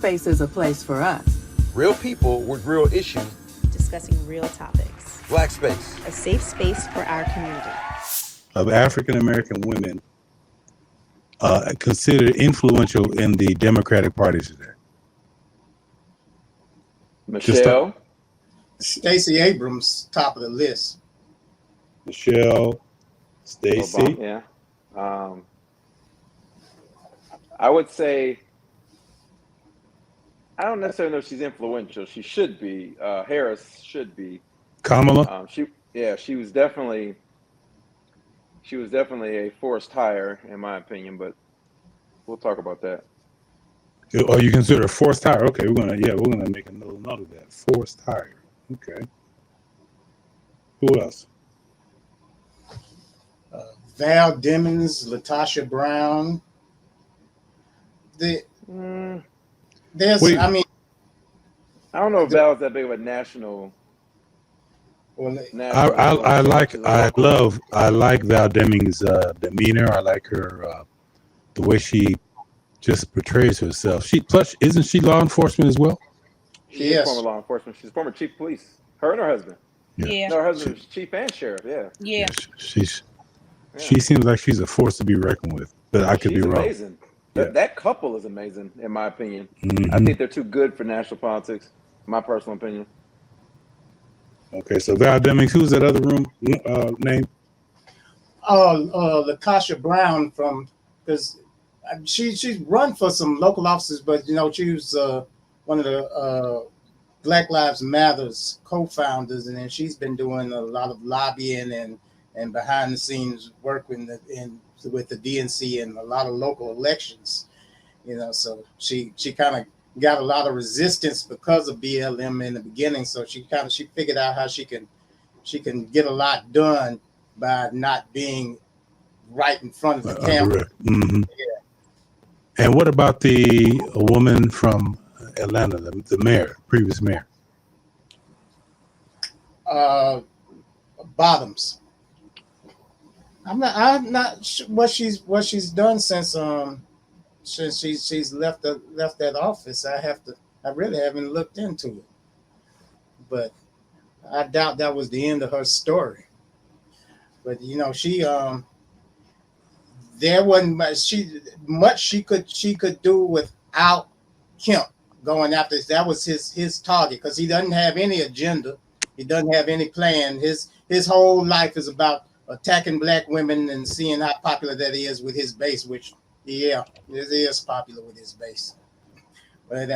space is a place for us. Real people with real issues. Discussing real topics. Black space. A safe space for our community. Of African American women considered influential in the Democratic Party today? Michelle. Stacey Abrams, top of the list. Michelle, Stacey. Obama, yeah. I would say, I don't necessarily know if she's influential. She should be. Harris should be. Kamala. She was definitely a forced hire in my opinion, but we'll talk about that. Oh, you consider a forced hire? Okay, we're gonna make a little note of that. Forced hire. Okay. Who else? Val Demings, Latasha Brown. I don't know if Val's that big of a national. I like Val Demings' demeanor. I like her the way she just portrays herself. Isn't she law enforcement as well? She is former law enforcement. She's former chief of police. Her and her husband. Yeah. No, her husband was chief and sheriff. Yeah. She seems like she's a force to be reckoned with. But I could be wrong. Amazing. That couple is amazing, in my opinion. Mm-hmm. I think they're too good for national politics. My personal opinion. Okay, so Val Demings, who's that other room name? Latasha Brown because she's run for some local offices, but she was one of the Black Lives Matters co-founders, and then she's been doing a lot of lobbying and behind the scenes work with the DNC and a lot of local elections. So she kind of got a lot of resistance because of BLM in the beginning. So she figured out how she can get a lot done by not being right in front of the camera. Mm-hmm. Yeah. And what about the woman from Atlanta, the mayor, previous mayor? Bottoms. I'm not sure what she's done since she's left that office. I really haven't looked into it, but I doubt that was the end of her story. But there wasn't much she could do without Kemp going after this. That was his target, because he doesn't have any agenda. He doesn't have any plan. His whole life is about attacking Black women and seeing how popular that is with his base, which it is popular with his base. But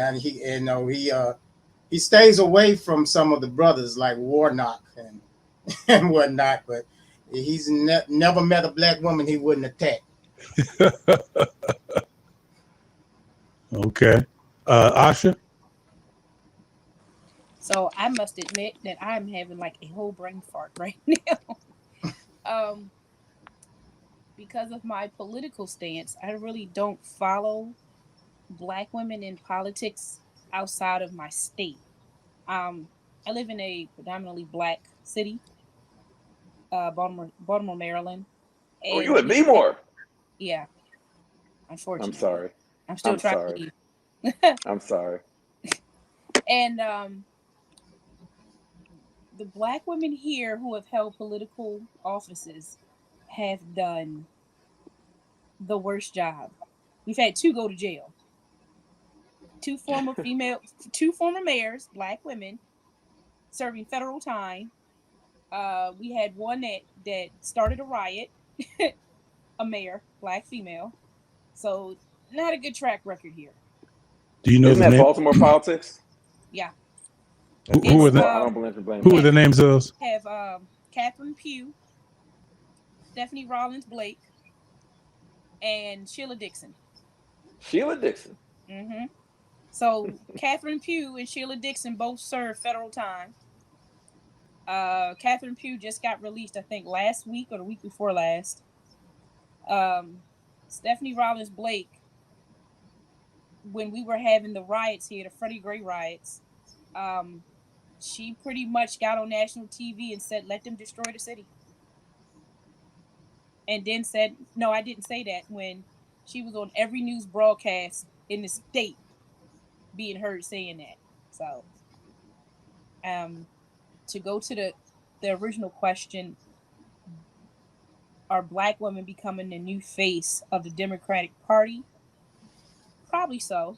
he stays away from some of the brothers like Warnock and whatnot. But he's never met a Black woman he wouldn't attack. Okay, Asha. So I must admit that I'm having like a whole brain fart right now. Because of my political stance, I really don't follow Black women in politics outside of my state. I live in a predominantly Black city, Baltimore, Maryland. Oh, you in Bmore? Yeah. Unfortunately. I'm sorry. I'm still trying to leave. I'm sorry. And the Black women here who have held political offices have done the worst job. We've had 2 go to jail. 2 former mayors, Black women, serving federal time. We had one that started a riot, a mayor, Black female. So not a good track record here. Do you know Isn't the that name? Baltimore politics? Yeah. Who are the? I don't believe in blaming. Who are the names of those? Have Catherine Pugh, Stephanie Rawlins Blake, and Sheila Dixon. Sheila Dixon. Mm-hmm. So Catherine Pugh and Sheila Dixon both served federal time. Catherine Pugh just got released, I think, last week or the week before last. Stephanie Rawlins Blake, when we were having the riots here, the Freddie Gray riots, she pretty much got on national TV and said, let them destroy the city. And then said, no, I didn't say that, when she was on every news broadcast in the state being heard saying that. So, to go to the original question, are Black women becoming the new face of the Democratic Party? Probably so.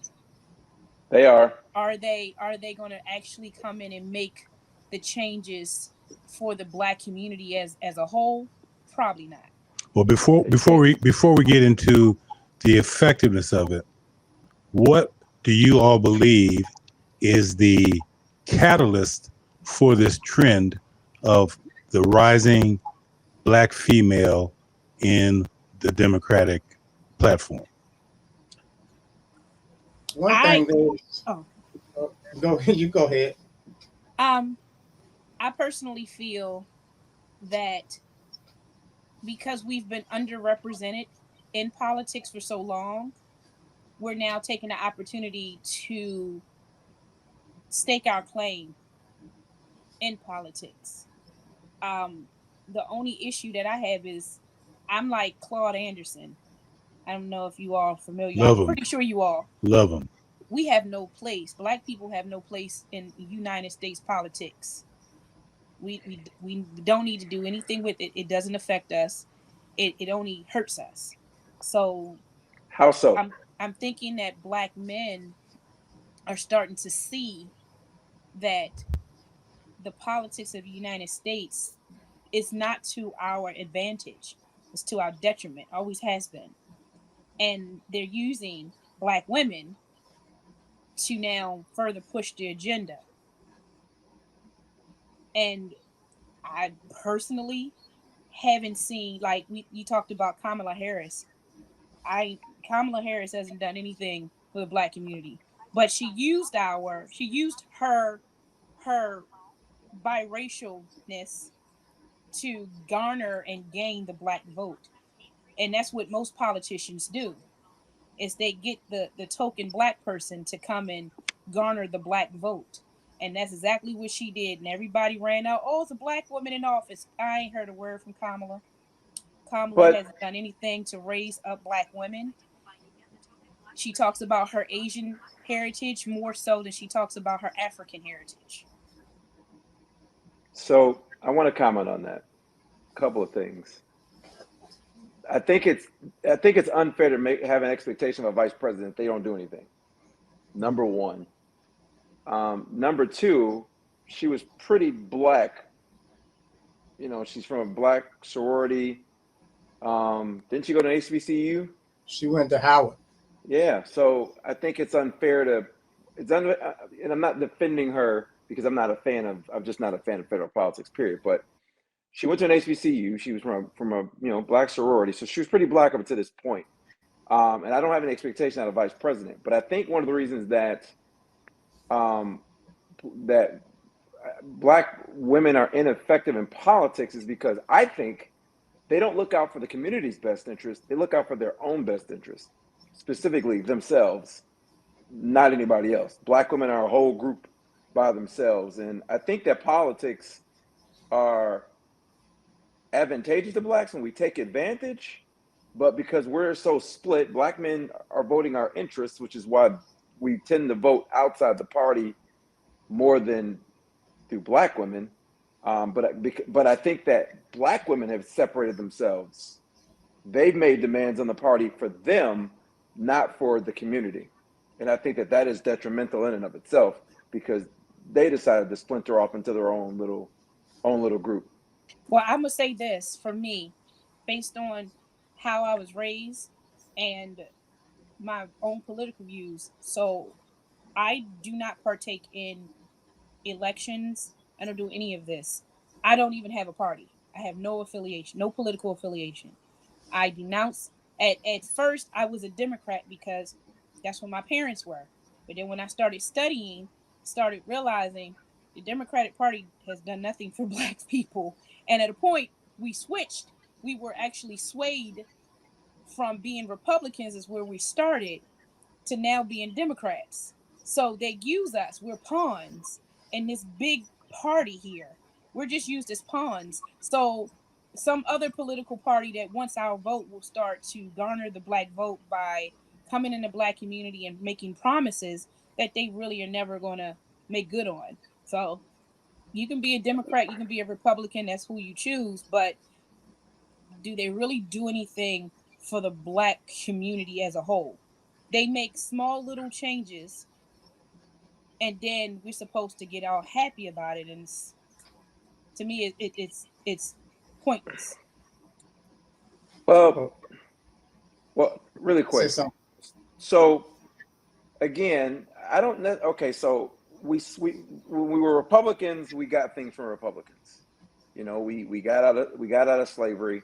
They are. Are they going to actually come in and make the changes for the Black community as a whole? Probably not. Well, before we get into the effectiveness of it, what do you all believe is the catalyst for this trend of the rising Black female in the Democratic platform? One I thing that you go ahead. I personally feel that because we've been underrepresented in politics for so long, we're now taking the opportunity to stake our claim in politics. Um, the only issue that I have is I'm like Claude Anderson. I don't know if you all are familiar. I'm Love them. pretty sure you are. Love them. We have no place. Black people have no place in United States politics. We don't need to do anything with it. It doesn't affect us. It only hurts us. So How so? I'm thinking that Black men are starting to see that the politics of the United States is not to our advantage. It's to our detriment. Always has been. And they're using Black women to now further push the agenda. And I personally haven't seen, like you talked about Kamala Harris. Kamala Harris hasn't done anything for the Black community, but she used her biracialness to garner and gain the Black vote. And that's what most politicians do, is they get the token Black person to come and garner the Black vote. And that's exactly what she did. And everybody ran out, oh, it's a Black woman in office. I ain't heard a word from Kamala. Kamala But hasn't done anything to raise up Black women. She talks about her Asian heritage more so than she talks about her African heritage. so I want to comment on that. A couple of things. I think it's unfair to have an expectation of a vice president if they don't do anything. Number one. Number two, she was pretty Black. You know, she's from a Black sorority. Didn't she go to HBCU? She went to Howard. Yeah. So I think it's unfair to. And I'm not defending her because I'm not a fan of. I'm just not a fan of federal politics. Period. But she went to an HBCU. She was from a Black sorority, so she was pretty Black up to this point. And I don't have any expectation out of vice president. But I think one of the reasons that that Black women are ineffective in politics is because I think they don't look out for the community's best interest. They look out for their own best interest, specifically themselves, not anybody else. Black women are a whole group by themselves. And I think that politics are advantageous to Blacks and we take advantage. But because we're so split, Black men are voting our interests, which is why we tend to vote outside the party more than through Black women. But I think that Black women have separated themselves. They've made demands on the party for them, not for the community. And I think that is detrimental in and of itself because they decided to splinter off into their own little group. Well, I'm gonna say this for me, based on how I was raised and my own political views. So I do not partake in elections. I don't do any of this. I don't even have a party. I have no affiliation, no political affiliation. I denounce at first I was a Democrat because that's what my parents were. But then when I started studying, started realizing the Democratic Party has done nothing for Black people. And at a point we switched. We were actually swayed from being Republicans is where we started to now being Democrats. So they use us. We're pawns in this big party here. We're just used as pawns. So some other political party that wants our vote will start to garner the Black vote by coming in the Black community and making promises that they really are never going to make good on. So you can be a Democrat, you can be a Republican, that's who you choose, but do they really do anything for the Black community as a whole? They make small little changes, and then we're supposed to get all happy about it, and to me, it's pointless. Well, really Say quick. something. So again, I don't know. Okay, so when we were Republicans, we got things from Republicans. You know, we got out of slavery,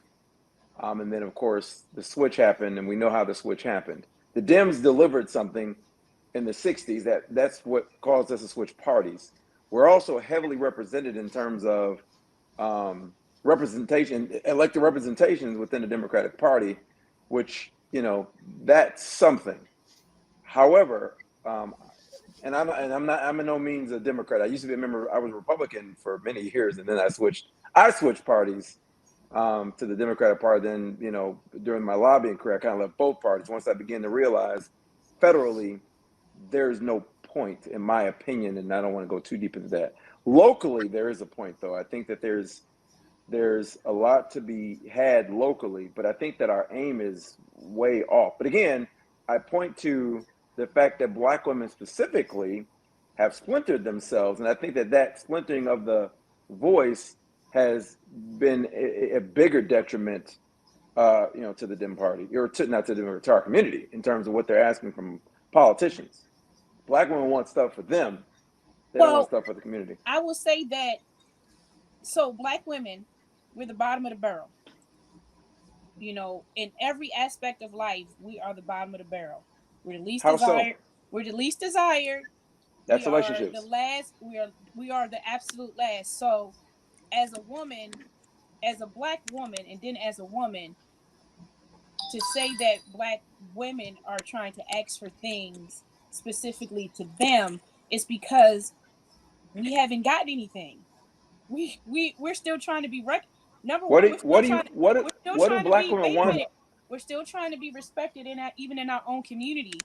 and then of course the switch happened, and we know how the switch happened. The Dems delivered something in the '60s that's what caused us to switch parties. We're also heavily represented in terms of representation, elected representations within the Democratic Party, which that's something. However, and I'm in no means a Democrat. I used to be a member. I was a Republican for many years, and then I switched parties to the Democratic Party. Then during my lobbying career, I kind of left both parties once I began to realize federally there's no point, in my opinion, and I don't want to go too deep into that. Locally, there is a point, though. I think that there's a lot to be had locally, but I think that our aim is way off. But again, I point to the fact that Black women specifically have splintered themselves, and I think that splintering of the voice has been a bigger detriment, to the Dem Party, or to our community in terms of what they're asking from politicians. Black women want stuff for them; they don't want stuff for the community. I will say that. So Black women, we're the bottom of the barrel. In every aspect of life, we are the bottom of the barrel. We're the least desired. So? We're the least desired. That's we relationships. Are the last. We are the absolute last. So, as a woman, as a Black woman, and then as a woman, to say that Black women are trying to ask for things specifically to them is because we haven't gotten anything. We're still trying to be Number one, what do Black women want? We're still trying to be respected even in our own community,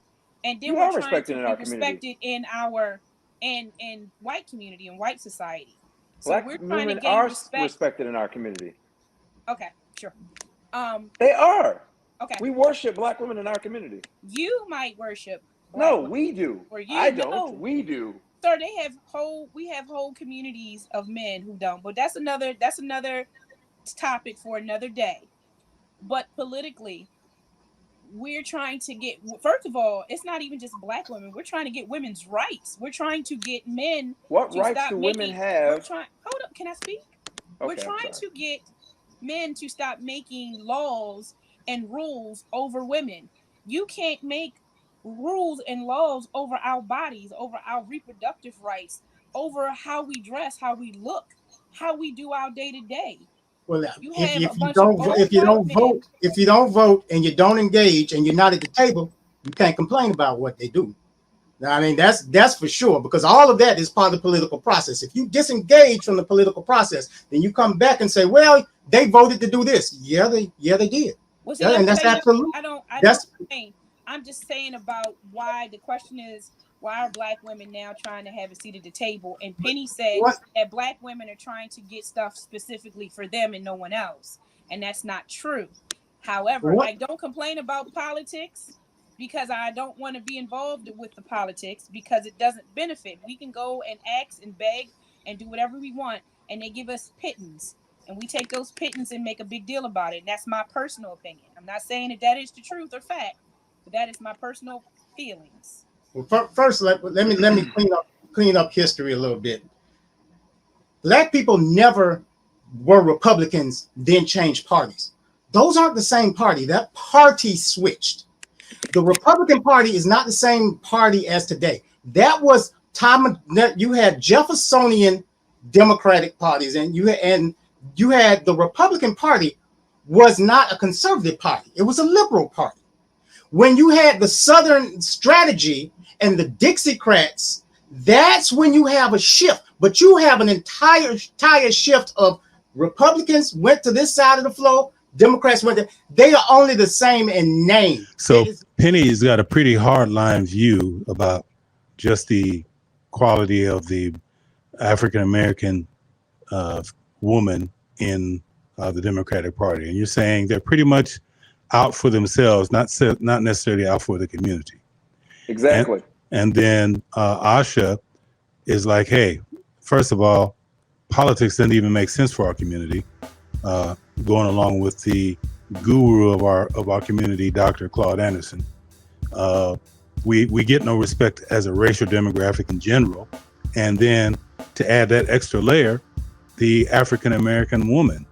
and then we're trying to be respected in our in white community and white society. So Black we're trying women to gain are respected in our community. Okay, sure. They are. Okay. We worship Black women in our community. You might worship. Black women. We do. Or you I don't. No. We do. Sir, we have whole communities of men who don't, but that's another topic for another day. But politically, we're trying to get, first of all, it's not even just Black women. We're trying to get women's rights. We're trying to get men. What rights do women have? Hold up, can I speak? Okay, we're trying to get men to stop making laws and rules over women. You can't make rules and laws over our bodies, over our reproductive rights, over how we dress, how we look, how we do our day to day. Well, if you don't vote and you don't engage and you're not at the table, you can't complain about what they do. Now, I mean, that's for sure, because all of that is part of the political process. If you disengage from the political process, then you come back and say, well, they voted to do this. Yeah, they did. Well, see, and that's absolutely. I'm just saying about why the question is, why are Black women now trying to have a seat at the table? And Penny said that Black women are trying to get stuff specifically for them and no one else. And that's not true. However, I don't complain about politics because I don't want to be involved with the politics because it doesn't benefit. We can go and ask and beg and do whatever we want, and they give us pittance. And we take those pittance and make a big deal about it. And that's my personal opinion. I'm not saying that is the truth or fact, but that is my personal feelings. Well, first, let me clean up history a little bit. Black people never were Republicans, then changed parties. Those aren't the same party. That party switched. The Republican Party is not the same party as today. That was you had Jeffersonian Democratic parties, and you had the Republican Party was not a conservative party. It was a liberal party. When you had the Southern strategy and the Dixiecrats, that's when you have a shift. But you have an entire shift of Republicans went to this side of the floor, Democrats went there. They are only the same in name. So Penny's got a pretty hardline view about just the quality of the African American woman in the Democratic Party, and you're saying they're pretty much out for themselves, not necessarily out for the community. Exactly. And then Asha is like, hey, first of all, politics doesn't even make sense for our community. Going along with the guru of our community, Dr. Claude Anderson, we get no respect as a racial demographic in general. And then to add that extra layer, the African American woman,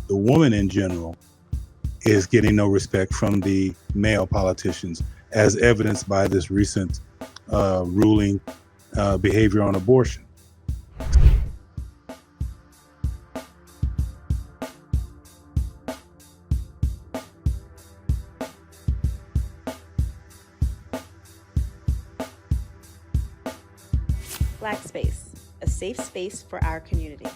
the woman in general, is getting no respect from the male politicians, as evidenced by this recent ruling behavior on abortion. Black Space, a safe space for our community.